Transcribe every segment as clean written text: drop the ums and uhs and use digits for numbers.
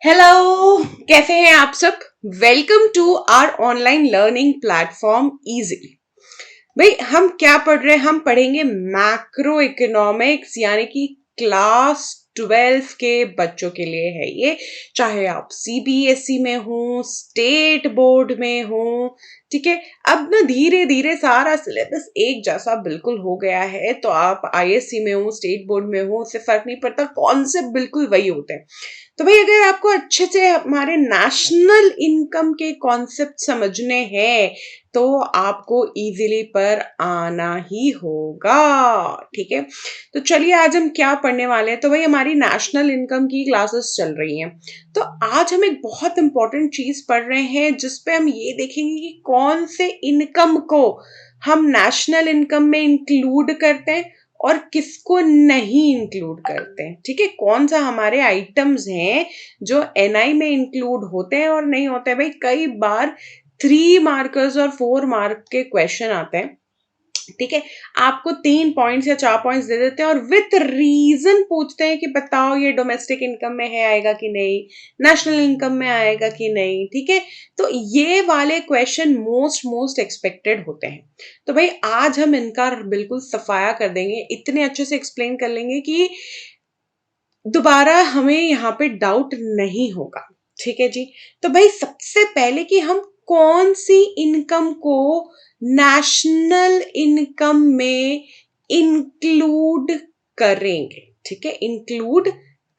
Hello, कैसे हैं आप सब। Welcome to our online learning platform easily. भाई हम क्या पढ़ रहे हैं? हम पढ़ेंगे मैक्रो इकोनॉमिक्स, यानी कि क्लास 12 के बच्चों के लिए है ये। चाहे आप सीबीएसई में हो, स्टेट बोर्ड में हो, ठीक है। अब ना धीरे धीरे सारा सिलेबस एक जैसा बिल्कुल हो गया है, तो आप आईएससी में हो, स्टेट बोर्ड में हो, उससे फर्क नहीं पड़ता, कॉन्सेप्ट बिल्कुल वही होते हैं। तो भाई अगर आपको अच्छे से हमारे नेशनल इनकम के कॉन्सेप्ट समझने हैं तो आपको इजीली पर आना ही होगा, ठीक है। तो चलिए आज हम क्या पढ़ने वाले हैं। तो भाई हमारी नेशनल इनकम की क्लासेस चल रही हैं, तो आज हम एक बहुत इंपॉर्टेंट चीज पढ़ रहे हैं जिसपे हम ये देखेंगे कि कौन से इनकम को हम नेशनल इनकम में इंक्लूड करते हैं और किसको नहीं इंक्लूड करते हैं, ठीक है। कौन सा हमारे आइटम्स हैं जो एनआई में इंक्लूड होते हैं और नहीं होते हैं। भाई कई बार 3 मार्कर्स और 4 मार्क के क्वेश्चन आते हैं, ठीक है। आपको 3 पॉइंट्स या 4 पॉइंट्स दे देते हैं और विथ रीजन पूछते हैं कि बताओ ये डोमेस्टिक इनकम में है, आएगा कि नहीं, नेशनल इनकम में आएगा कि नहीं, ठीक है। तो ये वाले क्वेश्चन मोस्ट मोस्ट एक्सपेक्टेड होते हैं। तो भाई आज हम इनका बिल्कुल सफाया कर देंगे, इतने अच्छे से एक्सप्लेन कर लेंगे कि दोबारा हमें यहाँ पे डाउट नहीं होगा, ठीक है जी। तो भाई सबसे पहले कि हम कौन सी इनकम को नेशनल इनकम में इंक्लूड करेंगे, ठीक है, इंक्लूड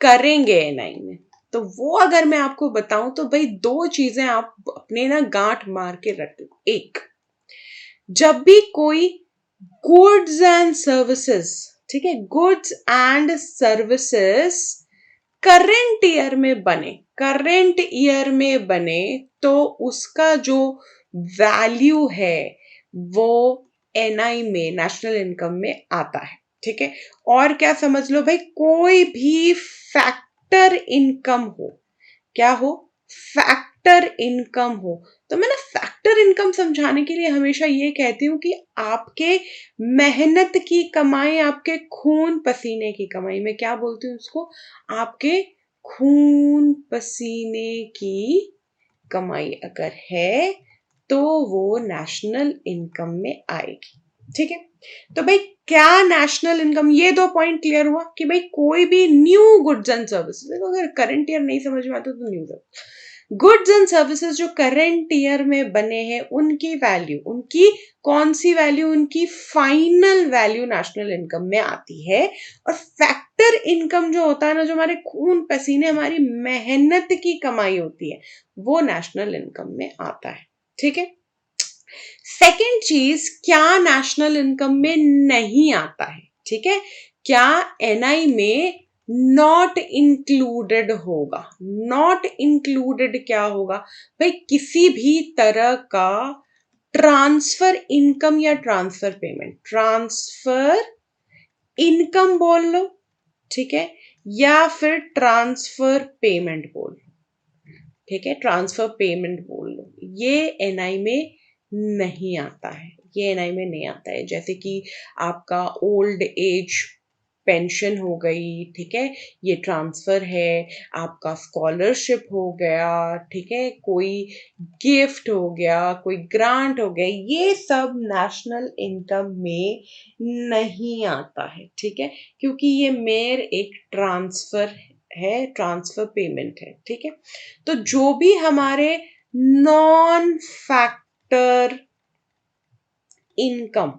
करेंगे एनआई में। तो वो अगर मैं आपको बताऊं तो भाई दो चीजें आप अपने ना गांठ मार के रख दो। एक, जब भी कोई गुड्स एंड सर्विसेज, ठीक है, goods and services current year में बने तो उसका जो वैल्यू है वो एनआई में, नेशनल इनकम में आता है, ठीक है। और क्या समझ लो भाई, कोई भी फैक्टर इनकम हो, क्या हो, फैक्टर इनकम हो। तो मैं ना फैक्टर इनकम समझाने के लिए हमेशा ये कहती हूँ कि आपके मेहनत की कमाई, आपके खून पसीने की कमाई, मैं क्या बोलती हूँ उसको, आपके खून पसीने की कमाई अगर है तो वो नेशनल इनकम में आएगी, ठीक है। तो भाई क्या नेशनल इनकम, ये दो पॉइंट क्लियर हुआ कि भाई कोई भी न्यू गुड्स एंड सर्विसेज, अगर करंट ईयर नहीं समझ में आता तो न्यू गुड्स एंड सर्विसेज जो करंट ईयर में बने हैं उनकी वैल्यू, उनकी कौन सी वैल्यू, उनकी फाइनल वैल्यू नेशनल इनकम में आती है। और फैक्टर इनकम जो होता है ना, जो हमारे खून पसीने, हमारी मेहनत की कमाई होती है, वो नेशनल इनकम में आता है, ठीक है। सेकेंड चीज, क्या नेशनल इनकम में नहीं आता है, ठीक है, क्या एनआई में नॉट इंक्लूडेड होगा। नॉट इंक्लूडेड क्या होगा भाई, किसी भी तरह का ट्रांसफर इनकम या ट्रांसफर पेमेंट, ट्रांसफर इनकम बोल लो, ठीक है, या फिर ट्रांसफर पेमेंट बोल लो, ठीक है, ट्रांसफर पेमेंट बोल लो, ये एनआई में नहीं आता है, ये एनआई में नहीं आता है। जैसे कि आपका ओल्ड एज पेंशन हो गई, ठीक है, ये ट्रांसफर है। आपका स्कॉलरशिप हो गया, ठीक है, कोई गिफ्ट हो गया, कोई ग्रांट हो गया, ये सब नेशनल इनकम में नहीं आता है, ठीक है, क्योंकि ये मेर एक ट्रांसफर है, ट्रांसफर पेमेंट है, ठीक है। तो जो भी हमारे non factor income,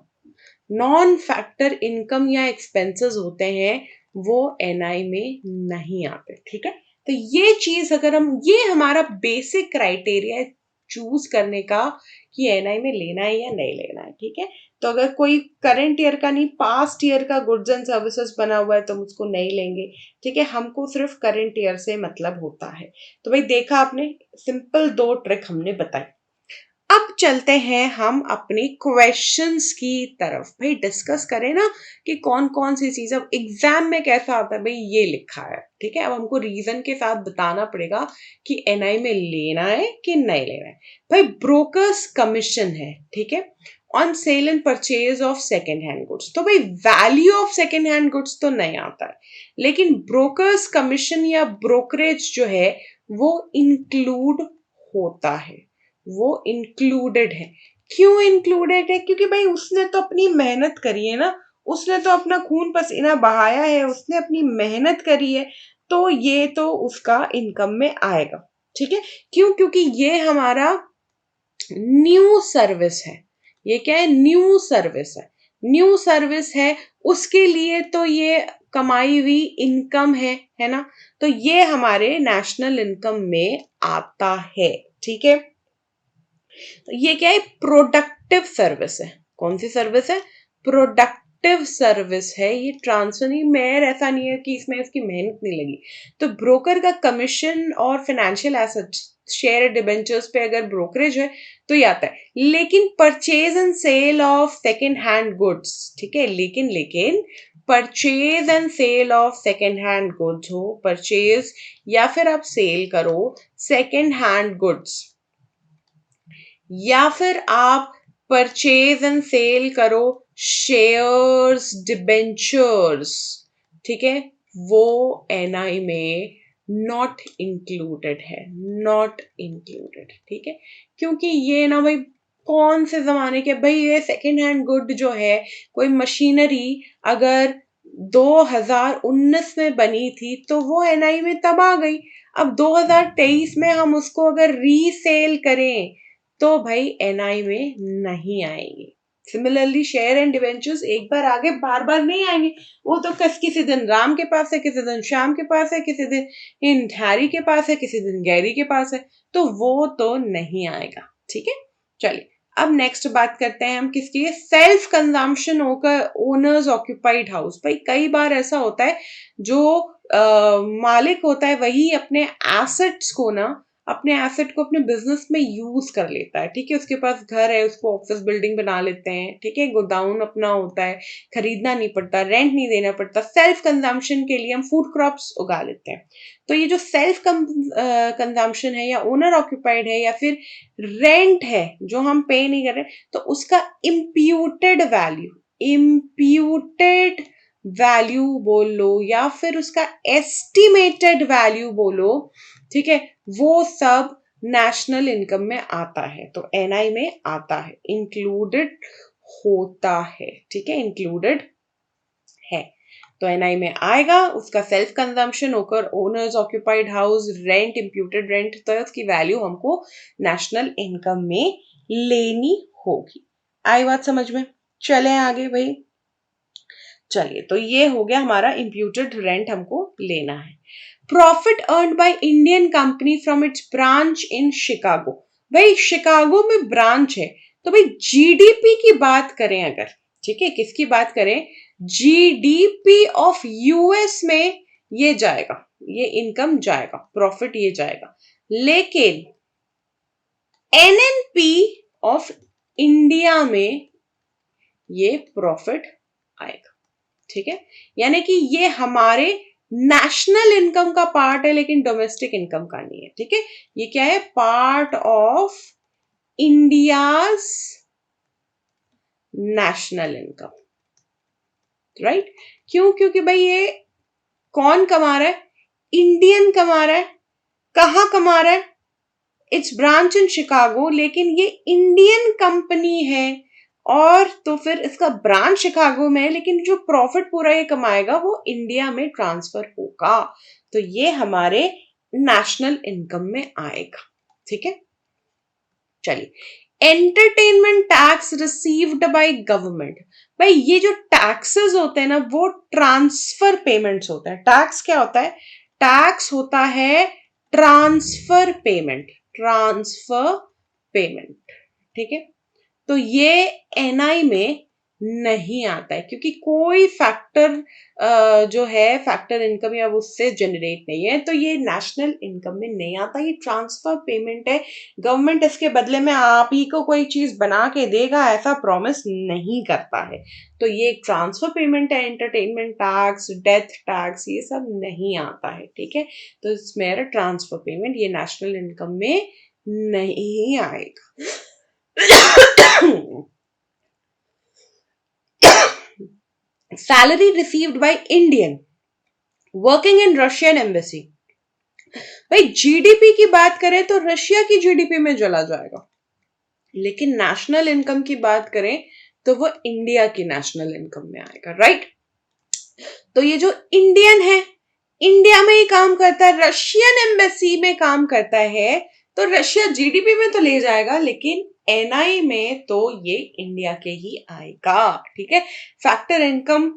non factor income या एक्सपेंसेस होते हैं वो एनआई में नहीं आते, ठीक है। तो ये चीज अगर हम, ये हमारा बेसिक क्राइटेरिया है चूज करने का कि एनआई में लेना है या नहीं लेना है, ठीक है। तो अगर कोई करंट ईयर का नहीं, पास्ट ईयर का गुड्स एंड सर्विसेज बना हुआ है तो हम उसको नहीं लेंगे, ठीक है, हमको सिर्फ करंट ईयर से मतलब होता है। तो भाई देखा आपने, सिंपल दो ट्रिक हमने बताई। अब चलते हैं हम अपनी क्वेश्चंस की तरफ। भाई डिस्कस करें ना कि कौन कौन सी चीज, अब एग्जाम में कैसा आता है, भाई ये लिखा है, ठीक है। अब हमको रीजन के साथ बताना पड़ेगा कि एनआई में लेना है कि नहीं लेना है। भाई ब्रोकर्स कमीशन है, ठीक है, on sale and purchase of second hand goods. तो भाई value of second hand goods तो नहीं आता है, लेकिन ब्रोकर्स कमीशन या ब्रोकरेज जो है वो इंक्लूड होता है, वो इंक्लूडेड है। क्यों इंक्लूडेड है? क्योंकि भाई उसने तो अपनी मेहनत करी है ना, उसने तो अपना खून पसीना बहाया है, उसने अपनी मेहनत करी है, तो ये तो उसका इनकम में आएगा। ठीक है, क्यों? क्योंकि ये हमारा न्यू सर्विस है। ये क्या है? न्यू सर्विस है। न्यू सर्विस है, उसके लिए तो ये कमाई हुई इनकम है ना? तो ये हमारे नेशनल इनकम में आता है। ठीक है, तो ये क्या है? प्रोडक्टिव सर्विस है। कौन सी सर्विस है? प्रोडक्टिव सर्विस है। ये ट्रांसफर नहीं, मेयर ऐसा नहीं है कि इसमें इसकी मेहनत नहीं लगी। तो ब्रोकर का कमीशन और फाइनेंशियल एसेट्स, शेयर डिबेंचर्स पे अगर ब्रोकरेज है तो ये आता है। लेकिन purchase and sale of second hand goods, ठीक है, लेकिन purchase and sale of second hand goods हो, परचेज या फिर आप सेल करो सेकेंड हैंड गुड्स, या फिर आप परचेज एंड सेल करो शेयर्स, डिबेंचर्स, ठीक है, वो एनआई में नॉट इंक्लूडेड है, नॉट इंक्लूडेड। ठीक है, क्योंकि ये ना भाई कौन से जमाने के, भाई ये सेकेंड हैंड गुड जो है, कोई मशीनरी अगर 2019 में बनी थी तो वो एनआई में तब आ गई। अब 2023 में हम उसको अगर रीसेल करें तो भाई एनआई में नहीं आएंगे। सिमिलरली शेयर एंड डिवेंचर्स एक बार आगे बार बार नहीं आएंगे। वो तो किसी दिन राम के पास है, किसी दिन श्याम के पास है, किसी दिन इन हैरी के पास है, किसी दिन गैरी के पास है, तो वो तो नहीं आएगा। ठीक है, चलिए अब नेक्स्ट बात करते हैं हम किसकी? सेल्फ कंजम्पशन होकर ओनर्स ऑक्यूपाइड हाउस। भाई कई बार ऐसा होता है जो मालिक होता है वही अपने एसेट्स को ना, अपने एसेट को अपने बिजनेस में यूज कर लेता है। ठीक है, उसके पास घर है, उसको ऑफिस बिल्डिंग बना लेते हैं, ठीक है, गोडाउन अपना होता है, खरीदना नहीं पड़ता, रेंट नहीं देना पड़ता। सेल्फ कंजम्पशन के लिए हम फूड क्रॉप्स उगा लेते हैं। तो ये जो सेल्फ कंजम्पशन है या ओनर ऑक्यूपाइड है या फिर रेंट है जो हम पे नहीं कर रहे, तो उसका इम्प्यूटेड वैल्यू, इम्प्यूटेड वैल्यू बोल लो या फिर उसका एस्टिमेटेड वैल्यू बोलो, ठीक है, वो सब नेशनल इनकम में आता है, तो एनआई में आता है, इंक्लूडेड होता है। ठीक है, इंक्लूडेड है, तो एनआई में आएगा। उसका सेल्फ कंजम्पशन होकर owners occupied house, rent, imputed rent, तो उसकी वैल्यू हमको नेशनल इनकम में लेनी होगी। आई बात समझ में? चले आगे भाई। चलिए, तो ये हो गया हमारा इंप्यूटेड रेंट हमको लेना है। Profit earn by Indian company from its branch in Chicago. भाई शिकागो में ब्रांच है, तो भाई जीडीपी की बात करें अगर, ठीक है, किसकी बात करें? जीडीपी ऑफ यूएस में ये जाएगा, ये इनकम जाएगा, प्रॉफिट ये जाएगा। लेकिन एनएनपी ऑफ इंडिया में ये प्रॉफिट आएगा। ठीक है, यानी कि ये हमारे नेशनल इनकम का पार्ट है लेकिन डोमेस्टिक इनकम का नहीं है। ठीक है, ये क्या है? Part of India's national income, right? क्यों? क्योंकि भाई ये कौन कमा रहा है? इंडियन कमा रहा है। कहां कमा रहा है? इट्स ब्रांच इन शिकागो, लेकिन ये इंडियन कंपनी है और तो फिर इसका ब्रांच शिकागो में है, लेकिन जो प्रॉफिट पूरा ये कमाएगा वो इंडिया में ट्रांसफर होगा, तो ये हमारे नेशनल इनकम में आएगा। ठीक है, चलिए, entertainment tax received by government. भाई ये जो टैक्सेस होते हैं ना वो ट्रांसफर पेमेंट्स होते हैं। टैक्स क्या होता है? टैक्स होता है ट्रांसफर पेमेंट, ट्रांसफर पेमेंट। ठीक है, तो ये एनआई में नहीं आता है क्योंकि कोई फैक्टर जो है फैक्टर इनकम या उससे जनरेट नहीं है, तो ये नेशनल इनकम में नहीं आता। ये ट्रांसफर पेमेंट है, गवर्नमेंट इसके बदले में आप ही को कोई चीज बना के देगा ऐसा प्रॉमिस नहीं करता है, तो ये एक ट्रांसफर पेमेंट है। एंटरटेनमेंट टैक्स, डेथ टैक्स, ये सब नहीं आता है। ठीक है, तो इसमें ट्रांसफर पेमेंट ये नेशनल इनकम में नहीं आएगा। Salary received by Indian working in Russian embassy। भाई जीडीपी की बात करें तो रशिया की जीडीपी में चला जाएगा, लेकिन नेशनल इनकम की बात करें तो वो इंडिया की नेशनल इनकम में आएगा, राइट। तो ये जो इंडियन है, इंडिया में ही काम करता है, रशियन एम्बेसी में काम करता है, तो रशिया जीडीपी में तो ले जाएगा, लेकिन एनआई में तो ये इंडिया के ही आएगा, ठीक है। Factor income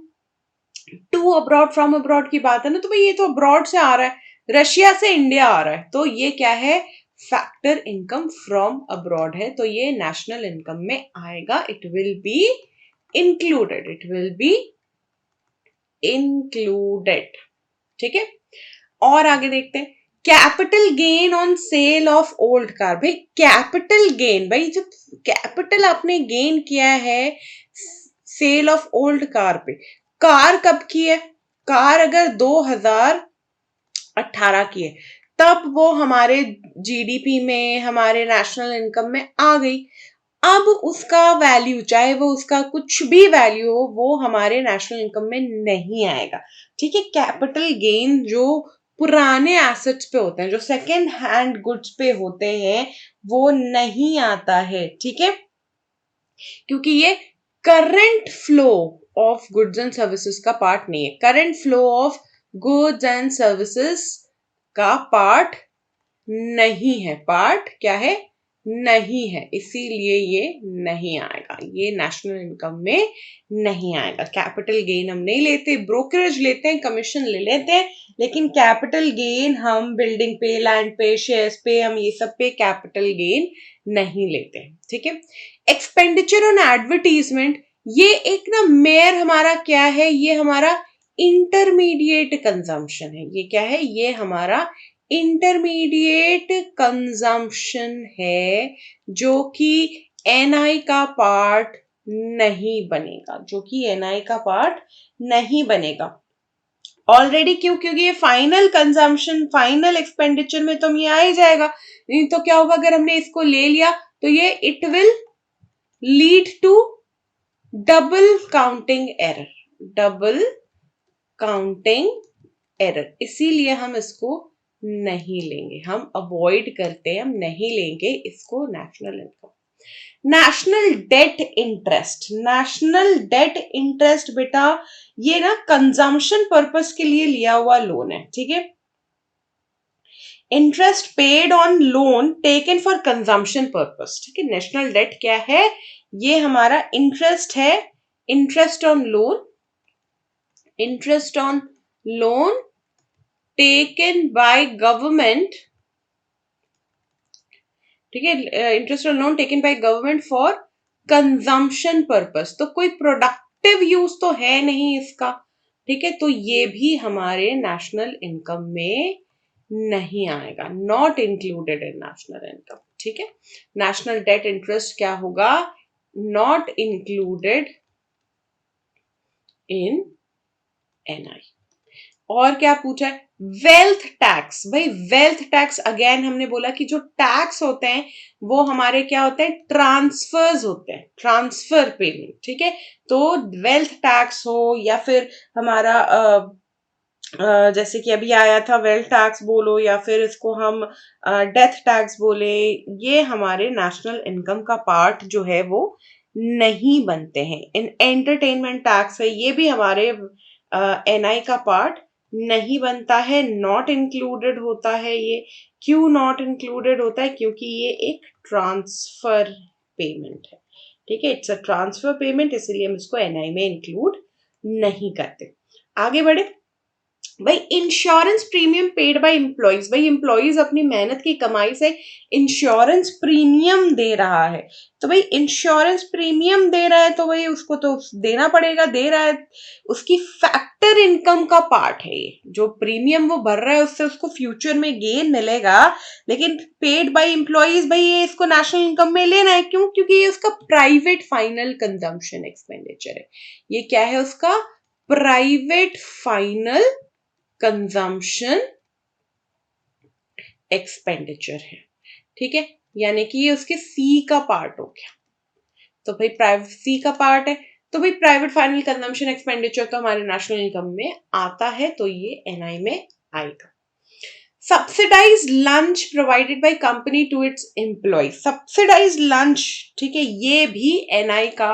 to abroad from abroad की बात है ना, तो भाई ये तो अब्रॉड से आ रहा है, रशिया से इंडिया आ रहा है, तो ये क्या है, फैक्टर इनकम फ्रॉम अब्रॉड है, तो ये नेशनल इनकम में आएगा, it will be included, it will be included, ठीक है। और आगे देखते हैं, capital gain on sale of old car. भाई कैपिटल गेन, भाई जब कैपिटल आपने गेन किया है सेल ऑफ ओल्ड कार पे, कार कब की है, कार अगर 2018 की है, तब वो हमारे जीडीपी में, हमारे नेशनल इनकम में आ गई। अब उसका वैल्यू, चाहे वो उसका कुछ भी वैल्यू हो, वो हमारे नेशनल इनकम में नहीं आएगा, ठीक है। कैपिटल गेन जो पुराने एसेट्स पे होते हैं, जो सेकेंड हैंड गुड्स पे होते हैं, वो नहीं आता है, ठीक है, क्योंकि ये current flow of goods and services का पार्ट नहीं है, current flow of goods and services का पार्ट नहीं है, पार्ट क्या है, नहीं है, इसीलिए ये नहीं आएगा, ये नेशनल इनकम में नहीं आएगा। कैपिटल गेन हम नहीं लेते, ब्रोकरेज लेते हैं, कमीशन ले लेते हैं, लेकिन कैपिटल गेन हम बिल्डिंग पे, लैंड पे, शेयर्स पे, हम ये सब पे कैपिटल गेन नहीं लेते, ठीक है। एक्सपेंडिचर ऑन एडवर्टीजमेंट, ये एक ना मेयर हमारा क्या है, ये हमारा इंटरमीडिएट कंजम्पशन है, ये क्या है, ये हमारा इंटरमीडिएट कंजम्पशन है, जो कि एनआई का पार्ट नहीं बनेगा, जो कि एनआई का पार्ट नहीं बनेगा ऑलरेडी। क्यों, क्योंकि ये फाइनल कंजम्पशन, फाइनल एक्सपेंडिचर में तो ये आ ही जाएगा, नहीं तो क्या होगा, अगर हमने इसको ले लिया तो ये it will lead to double counting error, double counting error, इसीलिए हम इसको नहीं लेंगे, हम अवॉइड करते हैं, हम नहीं लेंगे इसको national income. National debt interest, national debt interest बेटा ये ना कंजम्पशन पर्पस के लिए लिया हुआ लोन है, ठीक है। Interest paid on loan taken for consumption purpose, ठीक है। नेशनल डेट क्या है, ये हमारा इंटरेस्ट है, interest on loan, interest on loan taken by government, ठीक है, interest on loan taken by government for consumption purpose, तो कोई प्रोडक्टिव यूज तो है नहीं इसका, ठीक है, तो ये भी हमारे नेशनल इनकम में नहीं आएगा, not included in national income, ठीक है। नेशनल डेट इंटरेस्ट क्या होगा, नॉट इंक्लूडेड इन एनआई। और क्या पूछा है, वेल्थ टैक्स। भाई वेल्थ टैक्स अगेन हमने बोला कि जो टैक्स होते हैं वो हमारे क्या होते हैं, ट्रांसफर्स होते हैं, ट्रांसफर पेमेंट, ठीक है। तो वेल्थ टैक्स हो या फिर हमारा जैसे कि अभी आया था वेल्थ टैक्स बोलो, या फिर इसको हम डेथ टैक्स बोले, ये हमारे नेशनल इनकम का पार्ट जो है वो नहीं बनते हैं। इन एंटरटेनमेंट टैक्स है, ये भी हमारे एनआई का पार्ट नहीं बनता है, नॉट इंक्लूडेड होता है ये। क्यों नॉट इंक्लूडेड होता है, क्योंकि ये एक ट्रांसफर पेमेंट है, ठीक है, इट्स अ ट्रांसफर पेमेंट, इसीलिए हम इसको एनआई में इंक्लूड नहीं करते। आगे बढ़े, भाई insurance premium paid by employees, भाई एम्प्लॉइज अपनी मेहनत की कमाई से इंश्योरेंस प्रीमियम दे रहा है, तो भाई इंश्योरेंस प्रीमियम दे रहा है तो भाई उसको तो देना पड़ेगा, दे रहा है, उसकी फैक्टर इनकम का पार्ट है ये, जो प्रीमियम वो भर रहा है उससे उसको फ्यूचर में गेन मिलेगा, लेकिन पेड बाय एम्प्लॉइज, भाई ये इसको नेशनल इनकम में लेना है, क्यों, क्योंकि ये उसका प्राइवेट फाइनल कंजम्पशन एक्सपेंडिचर है, ये क्या है, उसका प्राइवेट फाइनल कंजम्पशन एक्सपेंडिचर है, ठीक है, यानी कि ये उसके सी का पार्ट हो गया, तो भाई प्राइवेट सी का पार्ट है, तो भाई प्राइवेट फाइनल कंजम्पशन एक्सपेंडिचर तो हमारे नेशनल इनकम में आता है, तो ये एनआई में आएगा। Subsidise lunch provided by company to its employ, subsidise lunch, ठीक है, ये भी एनआई का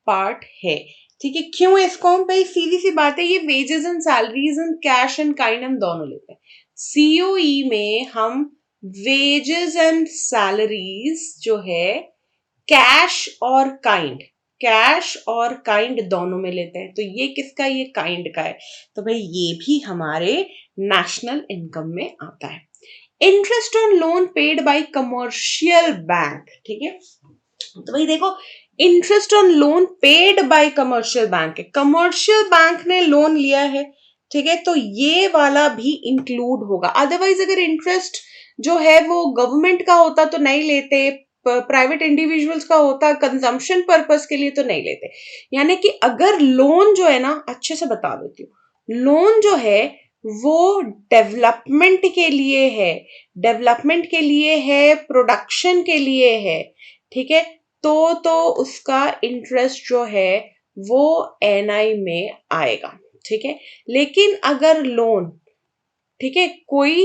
पार्ट है, ठीक है। क्यों इसको हम, भाई सीधी सी बात है, ये wages and salaries and cash and kind हम दोनों लेते हैं। सीओई में हम वेजेस एंड सैलरीज जो है कैश और काइंड, कैश और काइंड दोनों में लेते हैं। तो ये किसका, ये काइंड का है, तो भाई ये भी हमारे नेशनल इनकम में आता है। Interest on loan paid by commercial bank, ठीक है, तो भाई देखो, interest on loan paid by commercial bank है, कमर्शियल बैंक ने लोन लिया है, ठीक है, तो ये वाला भी इंक्लूड होगा। अदरवाइज अगर इंटरेस्ट जो है वो गवर्नमेंट का होता तो नहीं लेते, प्राइवेट इंडिविजुअल्स का होता कंजम्पशन पर्पस के लिए तो नहीं लेते। यानी कि अगर लोन जो है ना, अच्छे से बता देती हूँ, लोन जो है वो डेवलपमेंट के लिए है, डेवलपमेंट के लिए है, प्रोडक्शन के लिए है, ठीक है, तो उसका इंटरेस्ट जो है वो एनआई में आएगा, ठीक है। लेकिन अगर लोन, ठीक है, कोई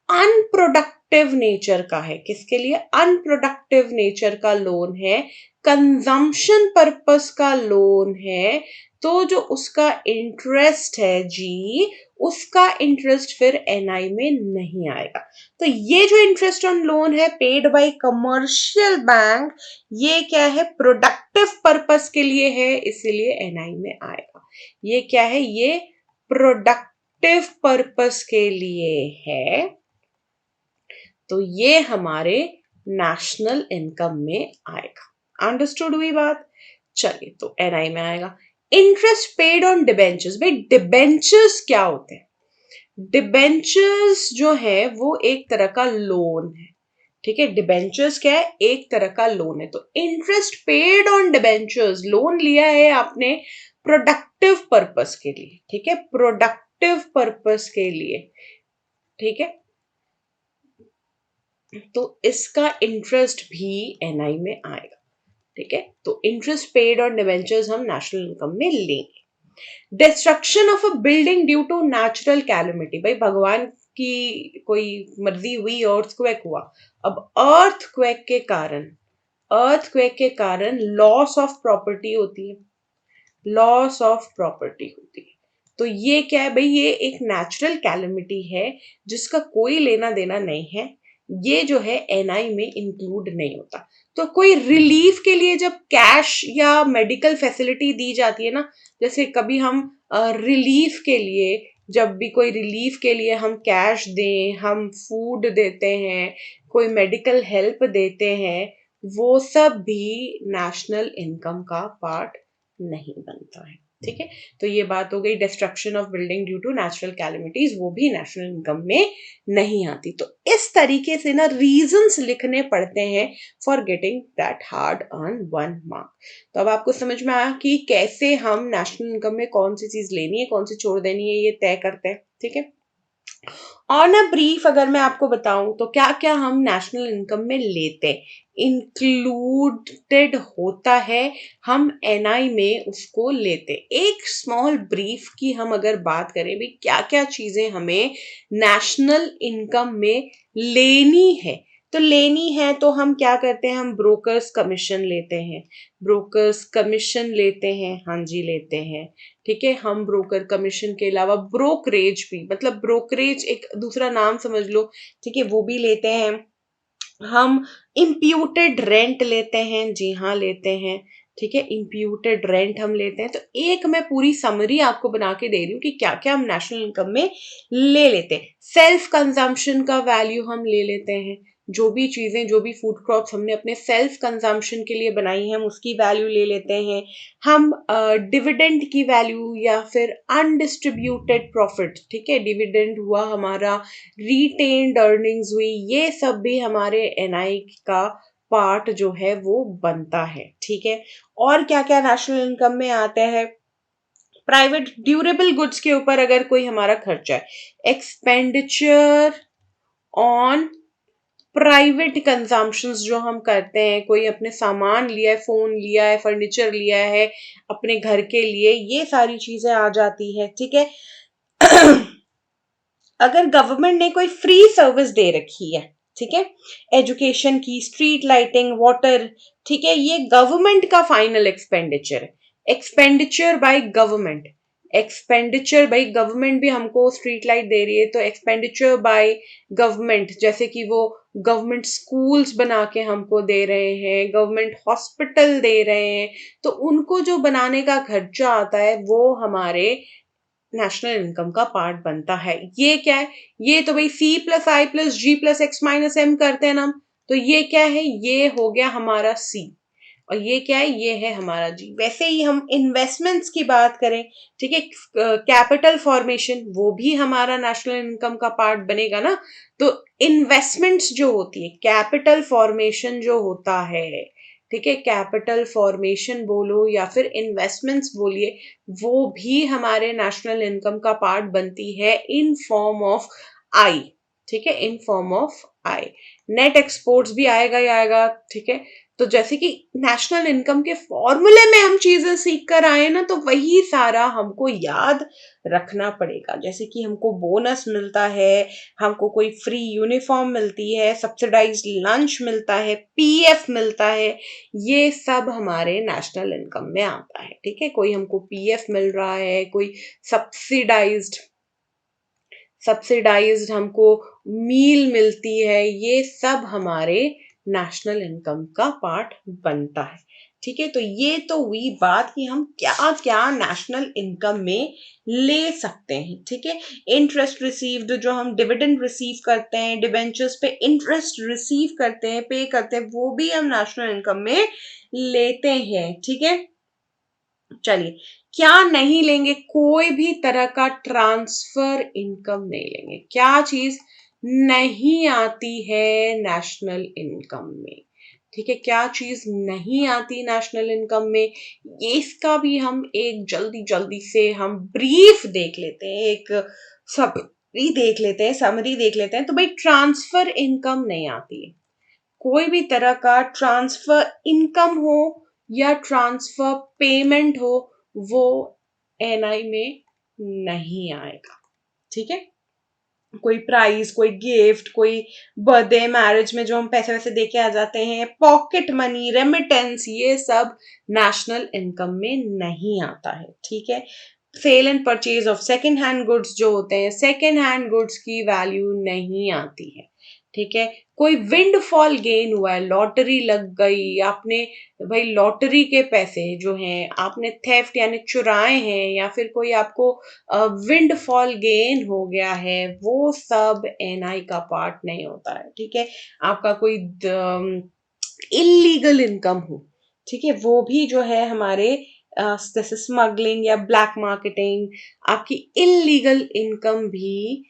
अनप्रोडक्टिव नेचर का है, किसके लिए, अनप्रोडक्टिव नेचर का लोन है, कंजम्पशन पर्पस का लोन है, तो जो उसका इंटरेस्ट है जी, उसका इंटरेस्ट फिर एनआई में नहीं आएगा। तो ये जो इंटरेस्ट ऑन लोन है पेड बाय कमर्शियल बैंक, ये क्या है, प्रोडक्टिव पर्पस के लिए है, इसीलिए एनआई में आएगा। ये क्या है, ये प्रोडक्टिव पर्पस के लिए है, तो ये हमारे नेशनल इनकम में आएगा। अंडरस्टूड हुई बात? चलिए, तो एनआई में आएगा। इंटरेस्ट पेड ऑन डिबेंचर्स, भाई डिबेंचर्स क्या होते हैं, डिबेंचर्स जो है वो एक तरह का लोन है, ठीक है, डिबेंचर्स क्या है, एक तरह का लोन है। तो interest paid on debentures, loan लिया है आपने प्रोडक्टिव पर्पस के लिए, ठीक है, प्रोडक्टिव पर्पस के लिए, ठीक है, तो इसका इंटरेस्ट भी एनआई में आएगा, ठीक है। तो इंटरेस्ट पेड ऑन डिबेंचर्स हम नेशनल इनकम में लेंगे। Destruction of a building due to natural calamity, भाई भगवान की कोई मर्जी हुई, अर्थक्वेक हुआ, अब अर्थक्वेक के कारण, अर्थक्वेक के कारण लॉस ऑफ प्रॉपर्टी होती है, लॉस ऑफ प्रॉपर्टी होती है। तो ये क्या है भाई, ये एक नेचुरल कैलमिटी है जिसका कोई लेना देना नहीं है, ये जो है एनआई में इंक्लूड नहीं होता। तो कोई रिलीफ के लिए जब कैश या मेडिकल फैसिलिटी दी जाती है ना, जैसे कभी हम रिलीफ के लिए, जब भी कोई रिलीफ के लिए हम कैश दें, हम फूड देते हैं, कोई मेडिकल हेल्प देते हैं, वो सब भी नेशनल इनकम का पार्ट नहीं बनता है, ठीक है। तो ये बात हो गई destruction of building due to natural calamities, वो भी नेशनल इनकम में नहीं आती। तो इस तरीके से ना रीजंस लिखने पड़ते हैं for getting that hard earn 1 mark. तो अब आपको समझ में आया कि कैसे हम नेशनल इनकम में कौन सी चीज लेनी है, कौन सी छोड़ देनी है, ये तय करते हैं, ठीक है। ऑन अ ब्रीफ अगर मैं आपको बताऊं तो क्या क्या हम नेशनल इनकम में लेते, इंक्लूडेड होता है, हम एनआई में उसको लेते। एक स्मॉल ब्रीफ की हम अगर बात करें भी, क्या क्या चीजें हमें नेशनल इनकम में लेनी है, तो लेनी है तो हम क्या करते हैं, हम ब्रोकर्स कमीशन लेते हैं, ब्रोकर्स कमीशन लेते हैं, हाँ जी लेते हैं, ठीक है। हम ब्रोकर कमीशन के अलावा ब्रोकरेज भी, मतलब ब्रोकरेज एक दूसरा नाम समझ लो, ठीक है, वो भी लेते हैं। हम इम्प्यूटेड रेंट लेते हैं, जी हाँ लेते हैं, ठीक है, इम्प्यूटेड रेंट हम लेते हैं। तो एक मैं पूरी समरी आपको बना के दे रही हूँ कि क्या क्या हम नेशनल इनकम में ले लेते हैं। सेल्फ कंजम्पशन का वैल्यू हम ले लेते हैं, जो भी चीजें, जो भी फूड क्रॉप्स हमने अपने सेल्फ कंजम्पशन के लिए बनाई हैं, हम उसकी वैल्यू ले लेते हैं। हम डिविडेंड की वैल्यू या फिर अनडिस्ट्रीब्यूटेड प्रॉफिट, ठीक है, डिविडेंड हुआ हमारा, रिटेन्ड अर्निंग्स हुई, ये सब भी हमारे एनआई का पार्ट जो है वो बनता है, ठीक है। और क्या क्या नेशनल इनकम में आता है, प्राइवेट ड्यूरेबल गुड्स के ऊपर अगर कोई हमारा खर्चा है, एक्सपेंडिचर ऑन प्राइवेट कंजम्पशंस जो हम करते हैं, कोई अपने सामान लिया है, फोन लिया है, फर्नीचर लिया है अपने घर के लिए, ये सारी चीजें आ जाती है, ठीक है। अगर गवर्नमेंट ने कोई फ्री सर्विस दे रखी है, ठीक है, एजुकेशन की, स्ट्रीट लाइटिंग, वाटर, ठीक है, ये गवर्नमेंट का फाइनल एक्सपेंडिचर है, expenditure by government, expenditure by government भी हमको स्ट्रीट लाइट दे रही है तो एक्सपेंडिचर बाय गवर्नमेंट, जैसे कि वो गवर्नमेंट स्कूल्स बना के हमको दे रहे हैं, गवर्नमेंट हॉस्पिटल दे रहे हैं, तो उनको जो बनाने का खर्चा आता है वो हमारे नेशनल इनकम का पार्ट बनता है। ये क्या है? ये तो भाई सी प्लस आई प्लस जी प्लस एक्स माइनस एम करते हैं ना हम, तो ये क्या है? ये हो गया हमारा सी, और ये क्या है? ये है हमारा जी। वैसे ही हम इन्वेस्टमेंट्स की बात करें, ठीक है, कैपिटल फॉर्मेशन, वो भी हमारा नेशनल इनकम का पार्ट बनेगा ना। तो इन्वेस्टमेंट्स जो होती है, कैपिटल फॉर्मेशन जो होता है, ठीक है, कैपिटल फॉर्मेशन बोलो या फिर इन्वेस्टमेंट्स बोलिए, वो भी हमारे नेशनल इनकम का पार्ट बनती है इन फॉर्म ऑफ आई, ठीक है, in form of I. Net exports भी आएगा ही आएगा, ठीक है। तो जैसे कि नेशनल इनकम के फॉर्मूले में हम चीजें सीख कर आए ना, तो वही सारा हमको याद रखना पड़ेगा। जैसे कि हमको बोनस मिलता है, हमको कोई फ्री यूनिफॉर्म मिलती है, सब्सिडाइज्ड लंच मिलता है, पीएफ मिलता है, ये सब हमारे नेशनल इनकम में आता है, ठीक है। कोई हमको पीएफ मिल रहा है, कोई सब्सिडाइज्ड सब्सिडाइज्ड हमको मील मिलती है, ये सब हमारे नेशनल इनकम का पार्ट बनता है, ठीक है। तो ये तो हुई बात कि हम क्या क्या नेशनल इनकम में ले सकते हैं, ठीक है। इंटरेस्ट रिसीव्ड, जो हम डिविडेंड रिसीव करते हैं, डिबेंचर्स पे इंटरेस्ट रिसीव करते हैं, पे करते हैं, वो भी हम नेशनल इनकम में लेते हैं, ठीक है। चलिए, क्या नहीं लेंगे? कोई भी तरह का ट्रांसफर इनकम नहीं लेंगे। क्या चीज नहीं आती है नेशनल इनकम में? ठीक है, क्या चीज नहीं आती नेशनल इनकम में, ये इसका भी हम एक जल्दी जल्दी से हम ब्रीफ देख लेते हैं, एक समरी देख लेते हैं। तो भाई ट्रांसफर इनकम नहीं आती है। कोई भी तरह का ट्रांसफर इनकम हो या ट्रांसफर पेमेंट हो, वो एनआई में नहीं आएगा, ठीक है। कोई प्राइज, कोई गिफ्ट, कोई बर्थडे, मैरिज में जो हम पैसे वैसे दे के आ जाते हैं, पॉकेट मनी, रेमिटेंस, ये सब नेशनल इनकम में नहीं आता है, ठीक है। Sale and purchase of second hand goods जो होते हैं, सेकेंड हैंड गुड्स की वैल्यू नहीं आती है, ठीक है। कोई विंडफॉल गेन हुआ है, लॉटरी लग गई आपने, भाई लॉटरी के पैसे जो हैं आपने थेफ्ट यानी चुराए हैं, या फिर कोई आपको विंडफॉल गेन हो गया है, वो सब एनआई का पार्ट नहीं होता है, ठीक है। आपका कोई इलीगल इनकम हो, ठीक है, वो भी जो है हमारे जैसे स्मगलिंग या ब्लैक मार्केटिंग, आपकी इलीगल इनकम भी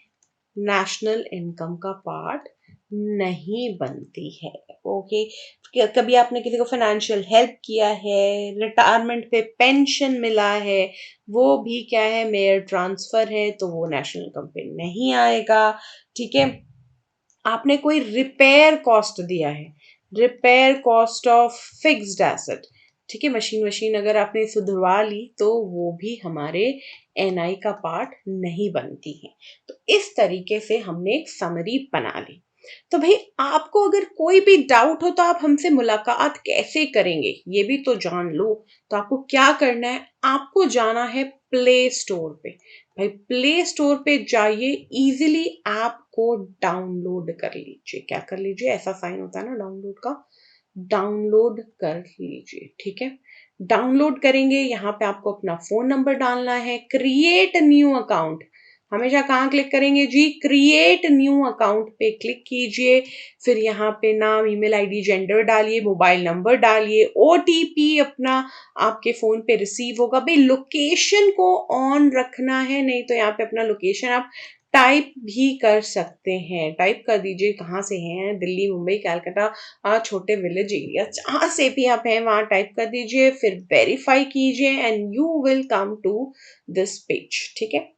नेशनल इनकम का पार्ट नहीं बनती है, ओके। कभी आपने किसी को फाइनेंशियल हेल्प किया है, रिटायरमेंट पे पेंशन मिला है, वो भी क्या है, मेयर ट्रांसफर है, तो वो नेशनल इनकम पे नहीं आएगा, ठीक है। आपने कोई रिपेयर कॉस्ट दिया है, repair cost of fixed asset, ठीक है, मशीन मशीन अगर आपने सुधरवा ली तो वो भी हमारे एनआई का पार्ट नहीं बनती है। तो इस तरीके से हमने एक समरी बना ली। तो भाई आपको अगर कोई भी डाउट हो तो आप हमसे मुलाकात कैसे करेंगे, ये भी तो जान लो। तो आपको क्या करना है, आपको जाना है प्ले स्टोर पे। भाई प्ले स्टोर पे जाइए, इजीली ऐप को डाउनलोड कर लीजिए। क्या कर लीजिए? ऐसा साइन होता है ना डाउनलोड का, डाउनलोड कर लीजिए, ठीक है। डाउनलोड करेंगे, यहाँ पे आपको अपना फोन नंबर डालना है, क्रिएट न्यू अकाउंट, हमेशा कहाँ क्लिक करेंगे जी? क्रिएट न्यू अकाउंट पे क्लिक कीजिए। फिर यहाँ पे नाम, ईमेल आईडी, जेंडर डालिए, मोबाइल नंबर डालिए, ओटीपी अपना आपके फोन पे रिसीव होगा। भाई लोकेशन को ऑन रखना है, नहीं तो यहाँ पे अपना लोकेशन आप टाइप भी कर सकते हैं। टाइप कर दीजिए कहाँ से हैं, दिल्ली, मुंबई, कलकत्ता, छोटे विलेज एरिया, जहाँ से भी आप हैं वहाँ टाइप कर दीजिए, फिर वेरीफाई कीजिए and you will come to this page, ठीक है।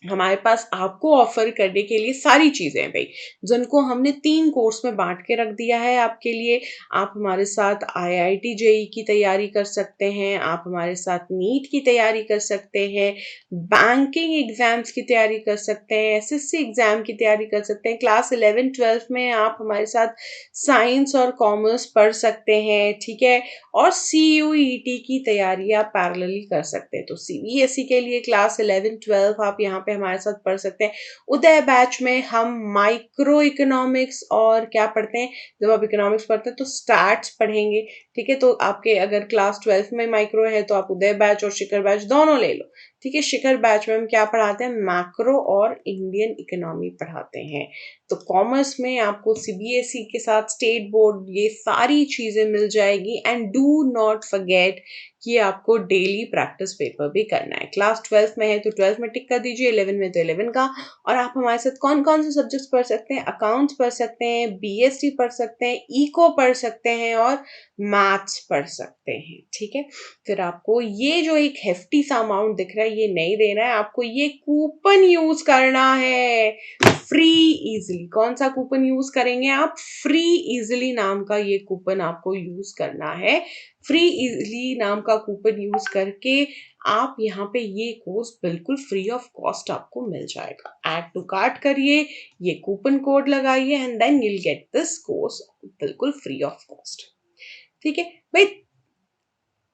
हमारे पास आपको ऑफर करने के लिए सारी चीजें हैं भाई, जिनको हमने 3 कोर्स में बांट के रख दिया है आपके लिए। आप हमारे साथ आईआईटी जेई की तैयारी कर सकते हैं, आप हमारे साथ नीट की तैयारी कर सकते हैं, बैंकिंग एग्जाम्स की तैयारी कर सकते हैं, एसएससी एग्जाम की तैयारी कर सकते हैं। क्लास 11-12 में आप हमारे साथ साइंस और कॉमर्स पढ़ सकते हैं, ठीक है। और सीयूईटी की तैयारी आप पैरेलली कर सकते हैं। तो सीबीएसई के लिए क्लास 11-12 आप यहाँ पे हमारे साथ पढ़ सकते हैं। उदय बैच में हम माइक्रो इकोनॉमिक्स और क्या पढ़ते हैं, जब आप इकोनॉमिक्स पढ़ते हैं तो स्टैट्स पढ़ेंगे, ठीक है। तो आपके अगर क्लास 12 में माइक्रो है तो आप उदय बैच और शिखर बैच दोनों ले लो, ठीक है। शिखर बैच में हम क्या पढ़ाते हैं, मैक्रो और इंडियन इकोनॉमी पढ़ाते हैं। तो कॉमर्स में आपको सीबीएसई के साथ स्टेट बोर्ड ये सारी चीजें मिल जाएगी। एंड डू नॉट फॉरगेट कि आपको डेली प्रैक्टिस पेपर भी करना है। क्लास 12 में है तो 12 में टिक कर दीजिए, 11 में तो 11 का। और आप हमारे साथ कौन कौन से सब्जेक्ट्स पढ़ सकते हैं, अकाउंट्स पढ़ सकते हैं, बीएसटी पढ़ सकते हैं, इको पढ़ सकते हैं और मैथ्स पढ़ सकते हैं, ठीक है। फिर आपको ये जो एक हेफ्टी सा अमाउंट दिख रहा है ये नहीं देना है, आपको ये कूपन यूज करना है फ्री इजिली। कौन सा कूपन यूज करेंगे आप, फ्री इजिली नाम का ये कूपन आपको यूज करना है। फ्री इजिली नाम का कूपन यूज करके आप यहाँ पे ये कोर्स बिल्कुल फ्री ऑफ कॉस्ट आपको मिल जाएगा। ऐड टू कार्ट करिए, ये कूपन कोड लगाइए and then you'll get this course बिल्कुल फ्री ऑफ कॉस्ट, ठीक है भाई।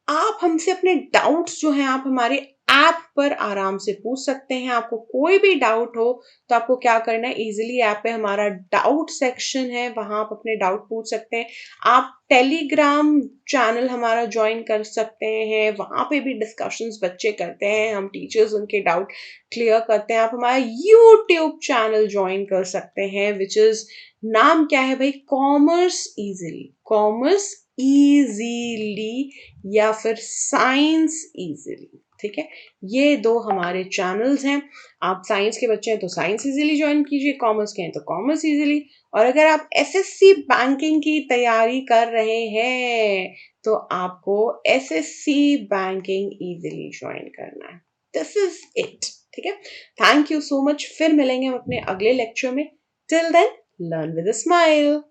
आप हमसे अपने डाउट्स जो हैं आप हमारे ऐप पर आराम से पूछ सकते हैं। आपको कोई भी डाउट हो तो आपको क्या करना है, इजीली ऐप पे हमारा डाउट सेक्शन है, वहां आप अपने डाउट पूछ सकते हैं। आप टेलीग्राम चैनल हमारा ज्वाइन कर सकते हैं, वहां पे भी डिस्कशंस बच्चे करते हैं, हम टीचर्स उनके डाउट क्लियर करते हैं। आप हमारा यूट्यूब चैनल ज्वाइन कर सकते हैं विच इज, नाम क्या है भाई, कॉमर्स इजीली, कॉमर्स इजीली या फिर साइंस इजीली, ठीक है। ये दो हमारे चैनल्स हैं। आप साइंस के बच्चे हैं तो साइंस इजीली ज्वाइन कीजिए, कॉमर्स के हैं तो कॉमर्स इजीली। और अगर आप एसएससी बैंकिंग की तैयारी कर रहे हैं तो आपको एसएससी बैंकिंग इजीली ज्वाइन करना है। दिस इज इट, ठीक है। थैंक यू सो मच, फिर मिलेंगे हम अपने अगले लेक्चर में। Till then learn with a smile.